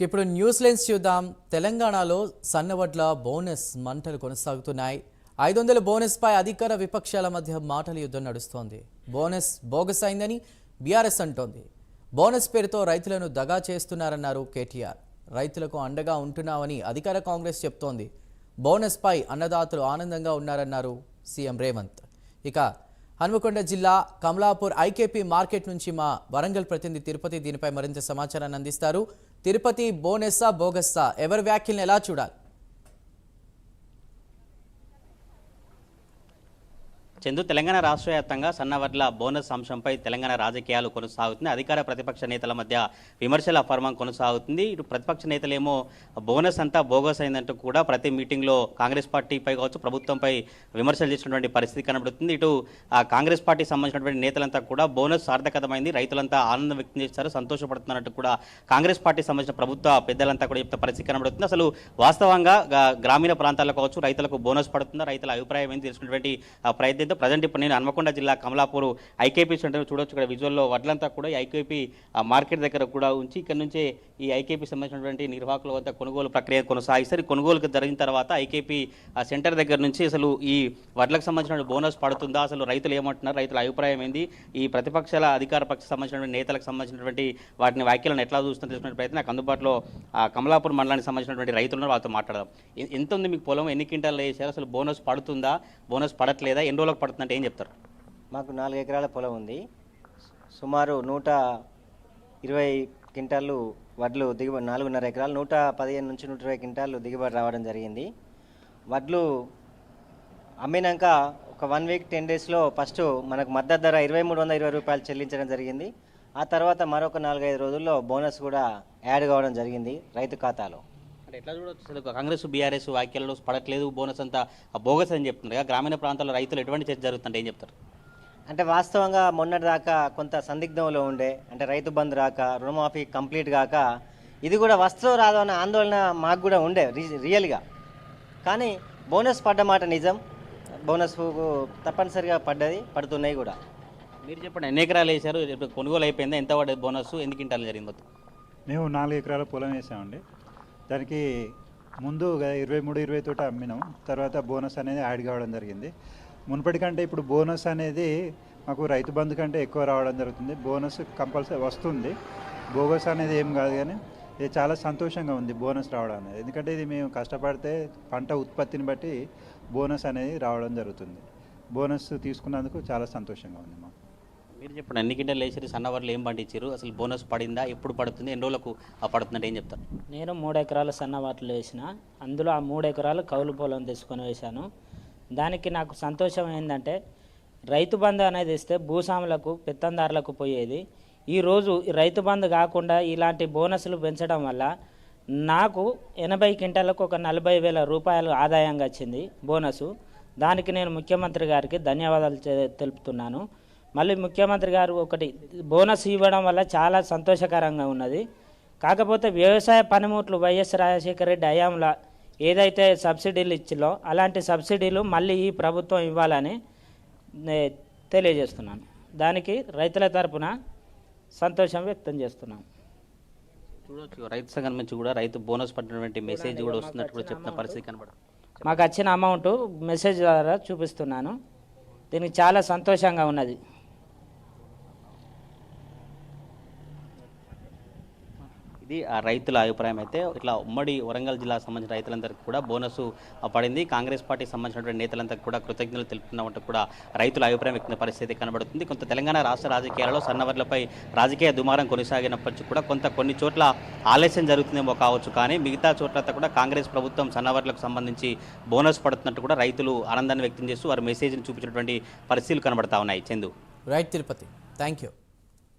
ఇప్పుడు news lens చూద్దాం. తెలంగాణలో సన్నవడ్ల బోనస్ మంటలు కొనసాగుతున్నాయి. 500 బోనస్ పై అధికార విపక్షాల మధ్య మాటల యుద్ధం నడుస్తోంది. బోనస్ బోగస్ అయిందని బీఆర్ఎస్ అంటోంది. బోనస్ పేరుతో రైతులను దగా చేస్తున్నారన్నారు కేటీఆర్. రైతులకు అండగా ఉంటున్నామని అధికార కాంగ్రెస్ చెప్తోంది. బోనస్ పై అన్నదాతలు ఆనందంగా ఉన్నారన్నారు సీఎం రేవంత్. ఇక హన్మకొండ జిల్లా కమలాపూర్ ఐకేపీ మార్కెట్ నుంచి మా వరంగల్ ప్రతినిధి తిరుపతి దీనిపై మరింత సమాచారాన్ని అందిస్తారు. తిరుపతి, బోనస్సా బోగస్సా, ఎవరి వ్యాఖ్యలను ఎలా చూడాలి? చందు, తెలంగాణ రాష్ట్ర వ్యాప్తంగా సన్నవడ్ల బోనస్ అంశంపై తెలంగాణ రాజకీయాలు కొనసాగుతుంది. అధికార ప్రతిపక్ష నేతల మధ్య విమర్శల పర్వం కొనసాగుతుంది. ఇటు ప్రతిపక్ష నేతలేమో బోనస్ అంతా బోగస్ అయిందంటూ కూడా ప్రతి మీటింగ్లో కాంగ్రెస్ పార్టీపై కావచ్చు, ప్రభుత్వంపై విమర్శలు చేసినటువంటి పరిస్థితి కనబడుతుంది. ఇటు కాంగ్రెస్ పార్టీకి సంబంధించినటువంటి నేతలంతా కూడా బోనస్ సార్థకతమైంది, రైతులంతా ఆనందం వ్యక్తం చేస్తారు, సంతోషపడుతున్నట్టు కూడా కాంగ్రెస్ పార్టీకి సంబంధించిన ప్రభుత్వ పెద్దలంతా కూడా చెప్తే పరిస్థితి కనబడుతుంది. అసలు వాస్తవంగా గ్రామీణ ప్రాంతాల్లో కావచ్చు రైతులకు బోనస్ పడుతుందా, రైతుల అభిప్రాయం ఏంటి తెలుసుకున్నటువంటి ప్రయత్నం ప్రజెంట్ ఇప్పుడు నేను హన్మకొండ జిల్లా కమలాపూర్ ఐకేపీ సెంటర్ చూడొచ్చు. ఇక్కడ విజువల్లో వడ్లంతా కూడా ఈ ఐకేపీ మార్కెట్ దగ్గర కూడా ఉంచి ఇక్కడ నుంచే ఈ ఐకేపీ సంబంధించినటువంటి నిర్వాహకుల వద్ద కొనుగోలు ప్రక్రియ కొనసాగిస్తారు. కొనుగోలుకు జరిగిన తర్వాత ఐకేపీ సెంటర్ దగ్గర నుంచి అసలు ఈ వడ్లకు సంబంధించిన బోనస్ పడుతుందా, అసలు రైతులు ఏమంటున్నారు, రైతుల అభిప్రాయం ఏంది, ఈ ప్రతిపక్షాల అధికార పక్ష సంబంధించినటువంటి నేతలకు సంబంధించినటువంటి వాటిని వ్యాఖ్యలను ఎట్లా చూస్తుందో తెలుసుకునే ప్రయత్నం నాకు అందుబాటులో కమలాపూర్ మండలానికి సంబంధించినటువంటి రైతులను వాళ్ళతో మాట్లాడదాం. ఎంత ఉంది మీకు పొలం, ఎన్ని క్వింటాలు వేసారు, అసలు బోనస్ పడుతుందా, బోనస్ పడట్లేదా, ఎన్ని రోజులకు పడుతుందంటే ఏం చెప్తారు? మాకు 4 ఎకరాల పొలం ఉంది. సుమారు 120 క్వింటాళ్ళు వడ్లు దిగుబడి, 4.5 ఎకరాలు 115 నుంచి 120 క్వింటాళ్ళు దిగుబడి రావడం జరిగింది. వడ్లు అమ్మినాక ఒక 1 వీక్ 10 డేస్లో ఫస్ట్ మనకు మద్దతు ధర 2320 రూపాయలు చెల్లించడం జరిగింది. ఆ తర్వాత మరొక 4-5 రోజుల్లో బోనస్ కూడా యాడ్ కావడం జరిగింది రైతు ఖాతాలో. అంటే ఎట్లా చూడవచ్చు, కాంగ్రెస్ బీఆర్ఎస్ వ్యాఖ్యలలో పడట్లేదు, బోనస్ అంతా బోగస్ అని చెప్తున్నారు. గ్రామీణ ప్రాంతాల్లో రైతులు ఎటువంటి చర్చ జరుగుతుంటే ఏం చెప్తారు? అంటే వాస్తవంగా మొన్నటి దాకా కొంత సందిగ్ధంలో ఉండే, అంటే రైతు బంధు రాక, రుణమాఫీ కంప్లీట్ కాక ఇది కూడా వస్తుందో రాదో అన్న ఆందోళన మాకు కూడా ఉండే రియల్గా. కానీ బోనస్ పడ్డ మాట నిజం, బోనస్ తప్పనిసరిగా పడుతున్నాయి కూడా. మీరు చెప్పండి, ఎన్ని ఎకరాలు వేశారు, కొనుగోలు అయిపోయిందా, ఎంత పడ్డది బోనస్, ఎన్ని క్వింటాలు జరిగింది మొత్తం? మేము 4 ఎకరాల పొలం వేసామండి. దానికి ముందు 23-20 తోట అమ్మినాం. తర్వాత బోనస్ అనేది యాడ్ కావడం జరిగింది. మునుపటి కంటే ఇప్పుడు బోనస్ అనేది మాకు రైతు బంధు కంటే ఎక్కువ రావడం జరుగుతుంది. బోనస్ కంపల్సరీ వస్తుంది, బోగస్ అనేది ఏం కాదు. కానీ ఇది చాలా సంతోషంగా ఉంది బోనస్ రావడం అనేది. ఎందుకంటే ఇది మేము కష్టపడితే పంట ఉత్పత్తిని బట్టి బోనస్ అనేది రావడం జరుగుతుంది. బోనస్ తీసుకున్నందుకు చాలా సంతోషంగా ఉంది మాకు. మీరు చెప్పండి, ఎన్ని క్వింటాలు వేసారు, సన్నవర్లు ఏం పండించారు, అసలు బోనస్ పడిందా, ఎప్పుడు పడుతుంది, ఎన్ని రోజులకు పడుతుందంటే ఏం చెప్తారు? నేను 3 ఎకరాల సన్నవాట్లు వేసిన, అందులో ఆ 3 ఎకరాలు కౌలు పొలం తీసుకొని వేశాను. దానికి నాకు సంతోషం ఏంటంటే రైతు బంధు అనేది ఇస్తే భూస్వాములకు, పెత్తందారులకు పోయేది. ఈరోజు రైతు బంధు కాకుండా ఇలాంటి బోనస్లు పెంచడం వల్ల నాకు 80 క్వింటాలకు ఒక 40,000 రూపాయలు ఆదాయంగా వచ్చింది బోనసు. దానికి నేను ముఖ్యమంత్రి గారికి ధన్యవాదాలు తెలుపుతున్నాను. మళ్ళీ ముఖ్యమంత్రి గారు ఒకటి బోనస్ ఇవ్వడం వల్ల చాలా సంతోషకరంగా ఉన్నది. కాకపోతే వ్యవసాయ పనిముట్లు వైఎస్ రాజశేఖర రెడ్డి హయాంలో ఏదైతే సబ్సిడీలు ఇచ్చిందో అలాంటి సబ్సిడీలు మళ్ళీ ఈ ప్రభుత్వం ఇవ్వాలని తెలియజేస్తున్నాను. దానికి రైతుల తరపున సంతోషం వ్యక్తం చేస్తున్నాను. చూడవచ్చు, రైతు సంఘం నుంచి కూడా రైతు బోనస్ పడినటువంటి మెసేజ్ కూడా వస్తున్నట్టు కూడా చెప్తున్న పరిస్థితి కనబడుతుంది. మాకు వచ్చిన అమౌంట్ మెసేజ్ ద్వారా చూపిస్తున్నాను. దీనికి చాలా సంతోషంగా ఉన్నది. ఇది ఆ రైతుల అభిప్రాయం. అయితే ఇట్లా ఉమ్మడి వరంగల్ జిల్లాకు సంబంధించిన రైతులందరికీ కూడా బోనస్ పడింది. కాంగ్రెస్ పార్టీకి సంబంధించినటువంటి నేతలందరికీ కూడా కృతజ్ఞతలు తెలుపుతున్నట్టు కూడా రైతుల అభిప్రాయం వ్యక్త పరిస్థితి కనబడుతుంది. కొంత తెలంగాణ రాష్ట్ర రాజకీయాలలో సన్నవర్లపై రాజకీయ దుమారం కొనసాగినప్పటికీ కూడా కొన్ని చోట్ల ఆలస్యం జరుగుతుందేమో కావచ్చు, కానీ మిగతా చోట్ల కూడా కాంగ్రెస్ ప్రభుత్వం సన్నవర్లకు సంబంధించి బోనస్ పడుతున్నట్టు కూడా రైతులు ఆనందాన్ని వ్యక్తం చేస్తూ వారి మెసేజ్ని చూపించినటువంటి పరిస్థితులు కనబడతా ఉన్నాయి. Chandu. Right Tirupati, thank you.